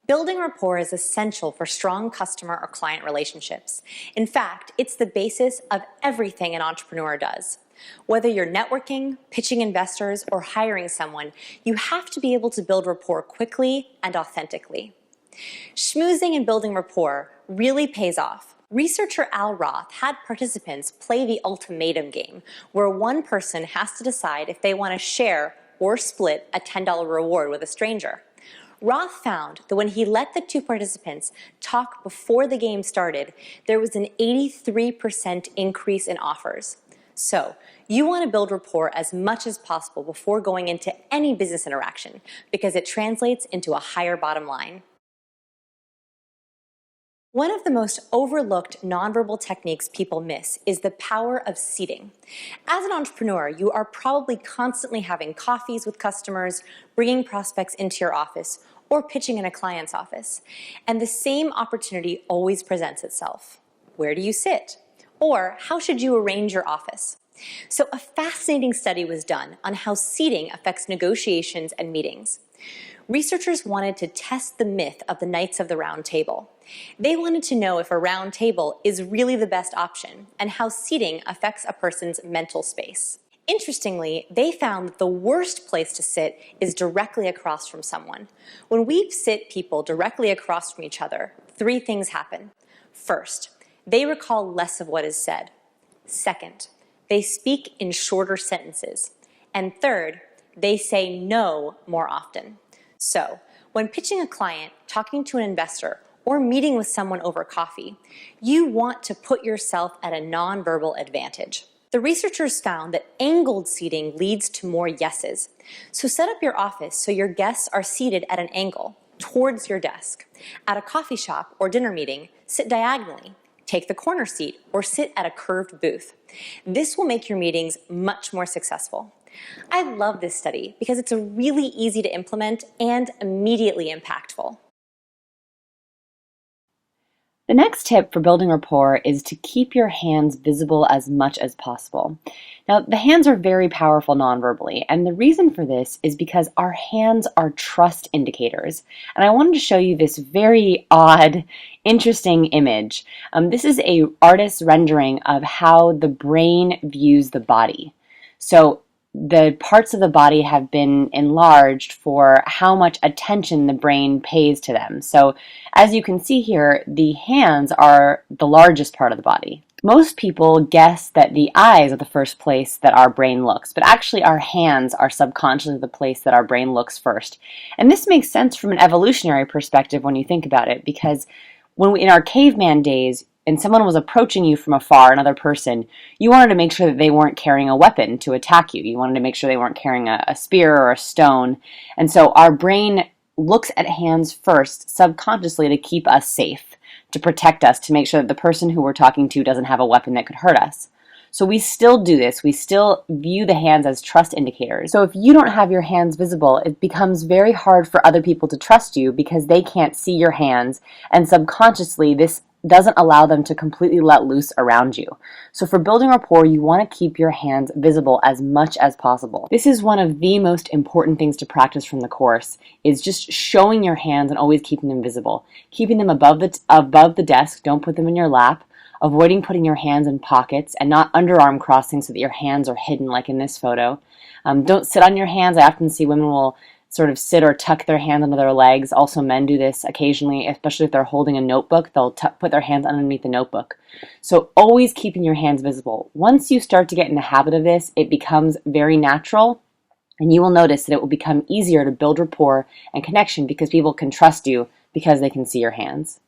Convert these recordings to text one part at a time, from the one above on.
Building rapport is essential for strong customer or client relationships. In fact, it's the basis of everything an entrepreneur does. Whether you're networking, pitching investors, or hiring someone, you have to be able to build rapport quickly and authentically. Schmoozing and building rapport really pays off. Researcher Al Roth had participants play the ultimatum game, where one person has to decide if they want to share or split a $10 reward with a stranger. Roth found that when he let the two participants talk before the game started, there was an 83% increase in offers. So, you want to build rapport as much as possible before going into any business interaction because it translates into a higher bottom line. One of the most overlooked nonverbal techniques people miss is the power of seating. As an entrepreneur, you are probably constantly having coffees with customers, bringing prospects into your office, or pitching in a client's office. And the same opportunity always presents itself. Where do you sit? Or how should you arrange your office? So a fascinating study was done on how seating affects negotiations and meetings. Researchers wanted to test the myth of the Knights of the Round Table. They wanted to know if a round table is really the best option and how seating affects a person's mental space. Interestingly, they found that the worst place to sit is directly across from someone. When we sit people directly across from each other, three things happen. First, they recall less of what is said. Second, they speak in shorter sentences. And third, they say no more often. So, when pitching a client, talking to an investor, or meeting with someone over coffee, you want to put yourself at a nonverbal advantage. The researchers found that angled seating leads to more yeses. So set up your office so your guests are seated at an angle, towards your desk. At a coffee shop or dinner meeting, sit diagonally. Take the corner seat or sit at a curved booth. This will make your meetings much more successful. I love this study because it's really easy to implement and immediately impactful. The next tip for building rapport is to keep your hands visible as much as possible. Now, the hands are very powerful non-verbally, and the reason for this is because our hands are trust indicators. And I wanted to show you this very odd, interesting image. This is an artist's rendering of how the brain views the body. So the parts of the body have been enlarged for how much attention the brain pays to them. So as you can see here, the hands are the largest part of the body. Most people guess that the eyes are the first place that our brain looks, but actually our hands are subconsciously the place that our brain looks first. And this makes sense from an evolutionary perspective when you think about it, because in our caveman days, and someone was approaching you from afar, another person, you wanted to make sure that they weren't carrying a weapon to attack you. You wanted to make sure they weren't carrying a spear or a stone. And so our brain looks at hands first subconsciously to keep us safe, to protect us, to make sure that the person who we're talking to doesn't have a weapon that could hurt us. So we still do this. We still view the hands as trust indicators. So if you don't have your hands visible, it becomes very hard for other people to trust you because they can't see your hands, and subconsciously this doesn't allow them to completely let loose around you. So for building rapport, you want to keep your hands visible as much as possible. This is one of the most important things to practice from the course, is just showing your hands and always keeping them visible. Keeping them above the desk, don't put them in your lap. Avoiding putting your hands in pockets and not underarm crossing so that your hands are hidden like in this photo. Don't sit on your hands. I often see women will sort of sit or tuck their hands under their legs. Also, men do this occasionally, especially if they're holding a notebook. They'll put their hands underneath the notebook. So always keeping your hands visible. Once you start to get in the habit of this, it becomes very natural, and you will notice that it will become easier to build rapport and connection because people can trust you because they can see your hands.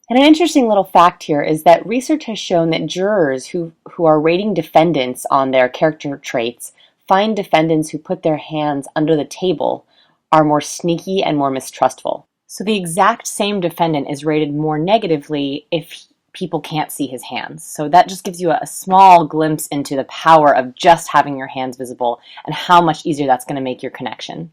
And an interesting little fact here is that research has shown that jurors who are rating defendants on their character traits find defendants who put their hands under the table are more sneaky and more mistrustful. So the exact same defendant is rated more negatively if people can't see his hands. So that just gives you a small glimpse into the power of just having your hands visible and how much easier that's going to make your connection.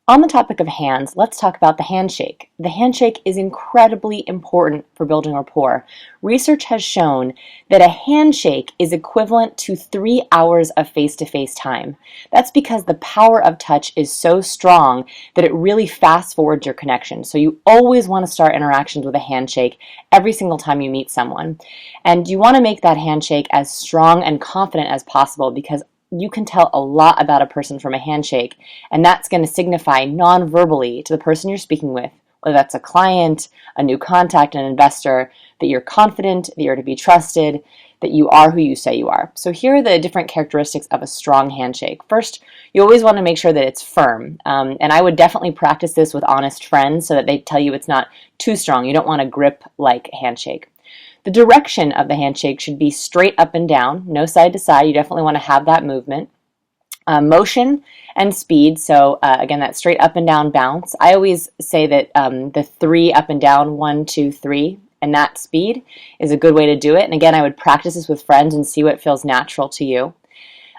On the topic of hands, let's talk about the handshake. The handshake is incredibly important for building rapport. Research has shown that a handshake is equivalent to 3 hours of face-to-face time. That's because the power of touch is so strong that it really fast forwards your connection. So you always want to start interactions with a handshake every single time you meet someone. And you want to make that handshake as strong and confident as possible, because you can tell a lot about a person from a handshake, and that's going to signify non-verbally to the person you're speaking with, whether that's a client, a new contact, an investor, that you're confident, that you're to be trusted, that you are who you say you are. So here are the different characteristics of a strong handshake. First, you always want to make sure that it's firm, and I would definitely practice this with honest friends so that they tell you it's not too strong. You don't want a grip-like handshake. The direction of the handshake should be straight up and down, no side to side. You definitely want to have that movement. Motion and speed, so again, that straight up and down bounce. I always say that the 3 up and down, 1, 2, 3, and that speed is a good way to do it. And again, I would practice this with friends and see what feels natural to you.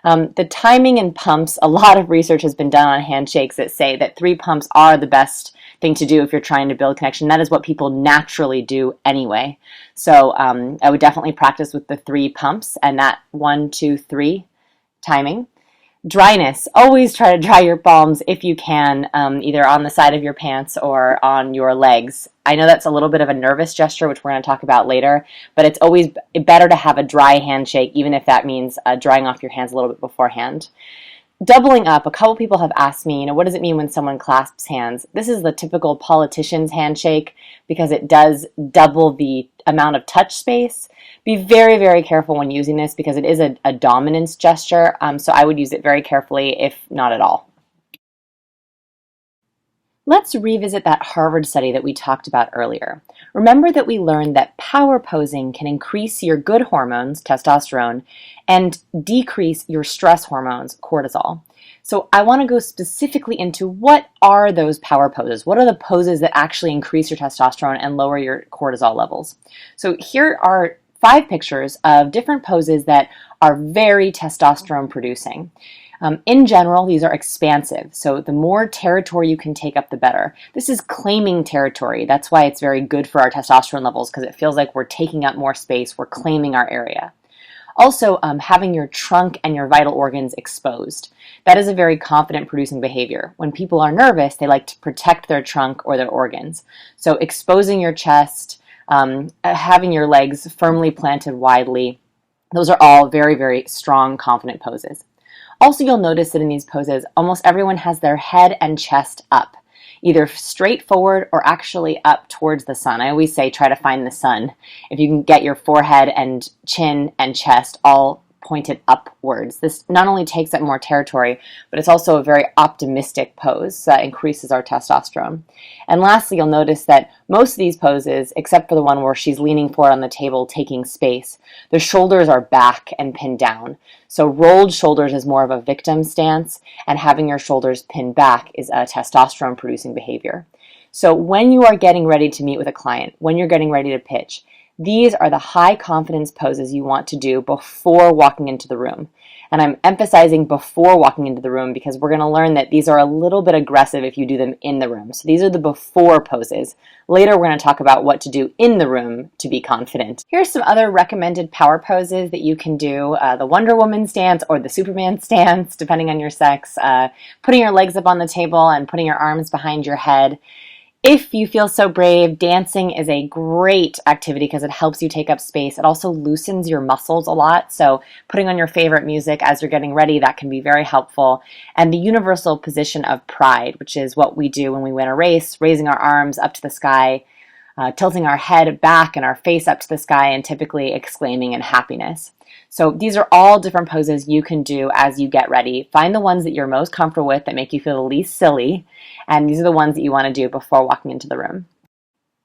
The timing and pumps, a lot of research has been done on handshakes that say that 3 pumps are the best thing to do if you're trying to build connection. That is what people naturally do anyway. So I would definitely practice with the 3 pumps and that 1, 2, 3 timing. Dryness, always try to dry your palms if you can, either on the side of your pants or on your legs. I know that's a little bit of a nervous gesture, which we're going to talk about later, but it's always better to have a dry handshake, even if that means drying off your hands a little bit beforehand. Doubling up, a couple people have asked me, what does it mean when someone clasps hands? This is the typical politician's handshake because it does double the amount of touch space. Be very, very careful when using this because it is a dominance gesture, so I would use it very carefully, if not at all. Let's revisit that Harvard study that we talked about earlier. Remember that we learned that power posing can increase your good hormones, testosterone, and decrease your stress hormones, cortisol. So I want to go specifically into what are those power poses? What are the poses that actually increase your testosterone and lower your cortisol levels? So here are 5 pictures of different poses that are very testosterone producing. In general, these are expansive, so the more territory you can take up, the better. This is claiming territory. That's why it's very good for our testosterone levels, because it feels like we're taking up more space, we're claiming our area. Also, having your trunk and your vital organs exposed. That is a very confident producing behavior. When people are nervous, they like to protect their trunk or their organs. So exposing your chest, having your legs firmly planted widely, those are all very, very strong, confident poses. Also, you'll notice that in these poses, almost everyone has their head and chest up, either straight forward or actually up towards the sun. I always say try to find the sun. If you can get your forehead and chin and chest all pointed upwards. This not only takes up more territory, but it's also a very optimistic pose that increases our testosterone. And lastly, you'll notice that most of these poses, except for the one where she's leaning forward on the table, taking space, the shoulders are back and pinned down. So rolled shoulders is more of a victim stance, and having your shoulders pinned back is a testosterone-producing behavior. So when you are getting ready to meet with a client, when you're getting ready to pitch, these are the high confidence poses you want to do before walking into the room. And I'm emphasizing before walking into the room because we're going to learn that these are a little bit aggressive if you do them in the room. So these are the before poses. Later, we're going to talk about what to do in the room to be confident. Here's some other recommended power poses that you can do. The Wonder Woman stance or the Superman stance, depending on your sex. Putting your legs up on the table and putting your arms behind your head. If you feel so brave, dancing is a great activity because it helps you take up space. It also loosens your muscles a lot. So putting on your favorite music as you're getting ready, that can be very helpful. And the universal position of pride, which is what we do when we win a race, raising our arms up to the sky, tilting our head back and our face up to the sky, and typically exclaiming in happiness. So these are all different poses you can do as you get ready. Find the ones that you're most comfortable with that make you feel the least silly, and these are the ones that you want to do before walking into the room.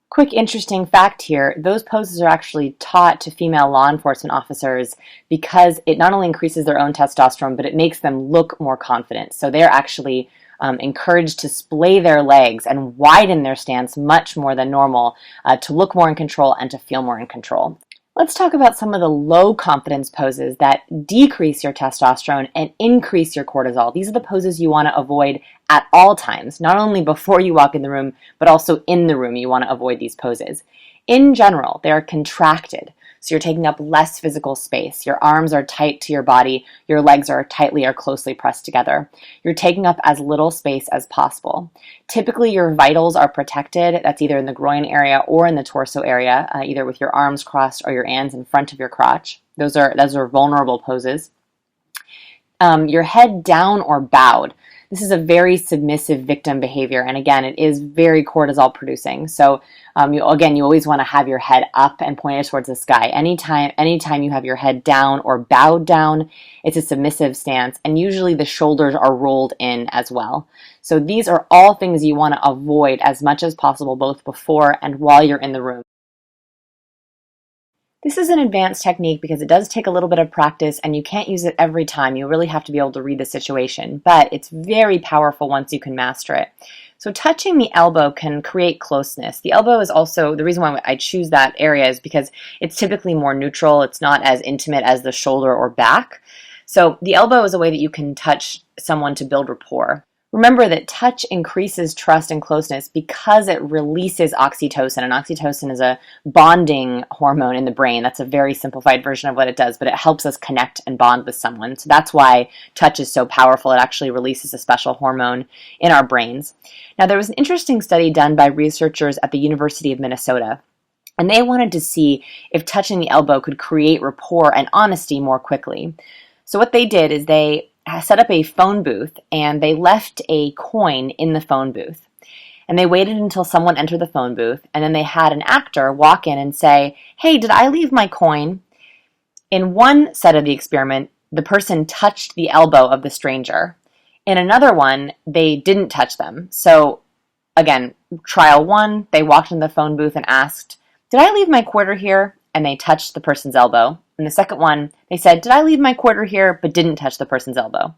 Quick interesting fact here, those poses are actually taught to female law enforcement officers because it not only increases their own testosterone, but it makes them look more confident. So they're actually encouraged to splay their legs and widen their stance much more than normal to look more in control and to feel more in control. Let's talk about some of the low confidence poses that decrease your testosterone and increase your cortisol. These are the poses you want to avoid at all times, not only before you walk in the room, but also in the room. You want to avoid these poses. In general, they're contracted. So you're taking up less physical space. Your arms are tight to your body. Your legs are tightly or closely pressed together. You're taking up as little space as possible. Typically, your vitals are protected. That's either in the groin area or in the torso area, either with your arms crossed or your hands in front of your crotch. Those are vulnerable poses. Your head down or bowed. This is a very submissive victim behavior, and again, it is very cortisol producing. So you always want to have your head up and pointed towards the sky. Anytime you have your head down or bowed down, it's a submissive stance, and usually the shoulders are rolled in as well. So these are all things you want to avoid as much as possible, both before and while you're in the room. This is an advanced technique because it does take a little bit of practice and you can't use it every time. You really have to be able to read the situation, but it's very powerful once you can master it. So touching the elbow can create closeness. The elbow is also, the reason why I choose that area is because it's typically more neutral. It's not as intimate as the shoulder or back. So the elbow is a way that you can touch someone to build rapport. Remember that touch increases trust and closeness because it releases oxytocin, and oxytocin is a bonding hormone in the brain. That's a very simplified version of what it does, but it helps us connect and bond with someone. So that's why touch is so powerful. It actually releases a special hormone in our brains. Now, there was an interesting study done by researchers at the University of Minnesota, and they wanted to see if touching the elbow could create rapport and honesty more quickly. So what they did is they set up a phone booth and they left a coin in the phone booth. And they waited until someone entered the phone booth, and then they had an actor walk in and say, "Hey, did I leave my coin?" In one set of the experiment, the person touched the elbow of the stranger. In another one, they didn't touch them. So again, trial one, they walked in the phone booth and asked, "Did I leave my quarter here?" And they touched the person's elbow. In the second one, they said, "Did I leave my quarter here?" but didn't touch the person's elbow.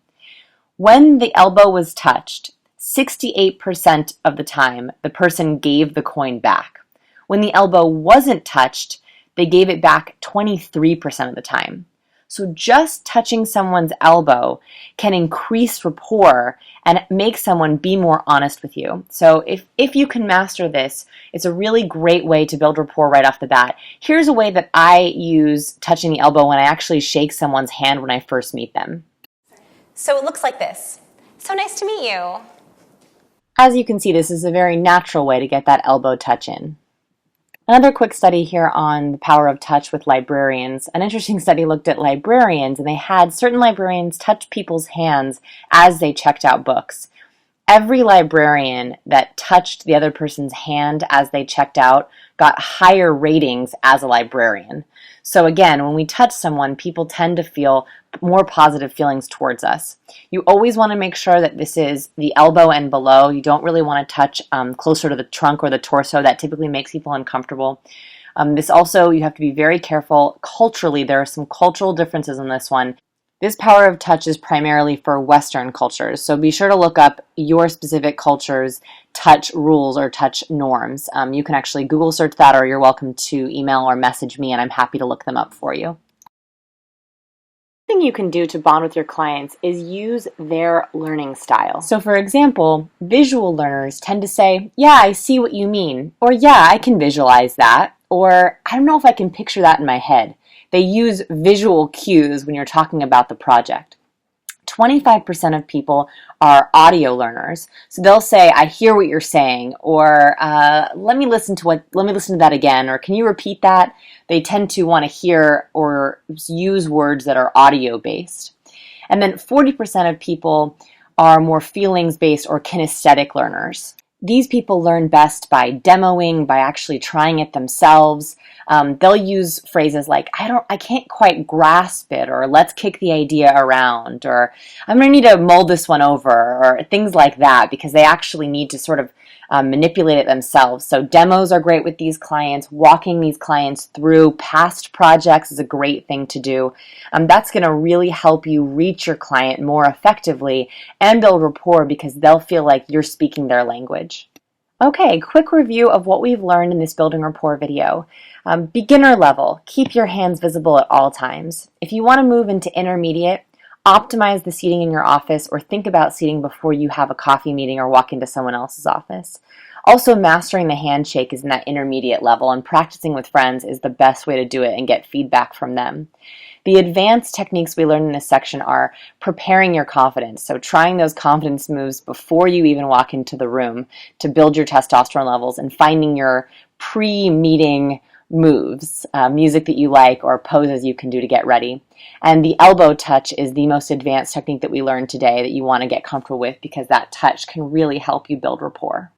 When the elbow was touched, 68% of the time, the person gave the coin back. When the elbow wasn't touched, they gave it back 23% of the time. So just touching someone's elbow can increase rapport and make someone be more honest with you. So if you can master this, it's a really great way to build rapport right off the bat. Here's a way that I use touching the elbow when I actually shake someone's hand when I first meet them. So it looks like this. So nice to meet you. As you can see, this is a very natural way to get that elbow touch in. Another quick study here on the power of touch with librarians. An interesting study looked at librarians, and they had certain librarians touch people's hands as they checked out books. Every librarian that touched the other person's hand as they checked out got higher ratings as a librarian. So again, when we touch someone, people tend to feel more positive feelings towards us. You always want to make sure that this is the elbow and below. You don't really want to touch closer to the trunk or the torso. That typically makes people uncomfortable. This also, you have to be very careful. Culturally, there are some cultural differences in this one. This power of touch is primarily for Western cultures, so be sure to look up your specific culture's touch rules or touch norms. You can actually Google search that, or you're welcome to email or message me, and I'm happy to look them up for you. Thing you can do to bond with your clients is use their learning style. So for example, visual learners tend to say, "Yeah, I see what you mean," or "Yeah, I can visualize that," or "I don't know if I can picture that in my head." They use visual cues when you're talking about the project. 25% of people are audio learners. So they'll say, "I hear what you're saying," or let me listen to that again, or "Can you repeat that?" They tend to want to hear or use words that are audio based. And then 40% of people are more feelings based or kinesthetic learners. These people learn best by demoing, by actually trying it themselves. They'll use phrases like, I can't quite grasp it," or "let's kick the idea around," or "I'm going to need to mull this one over," or things like that, because they actually need to sort of manipulate it themselves. So demos are great with these clients. Walking these clients through past projects is a great thing to do. That's going to really help you reach your client more effectively and build rapport because they'll feel like you're speaking their language. Okay, quick review of what we've learned in this Building Rapport video. Beginner level, keep your hands visible at all times. If you want to move into intermediate, optimize the seating in your office or think about seating before you have a coffee meeting or walk into someone else's office. Also, mastering the handshake is in that intermediate level, and practicing with friends is the best way to do it and get feedback from them. The advanced techniques we learned in this section are preparing your confidence, so trying those confidence moves before you even walk into the room to build your testosterone levels, and finding your pre-meeting moves, music that you like or poses you can do to get ready. And the elbow touch is the most advanced technique that we learned today that you want to get comfortable with, because that touch can really help you build rapport.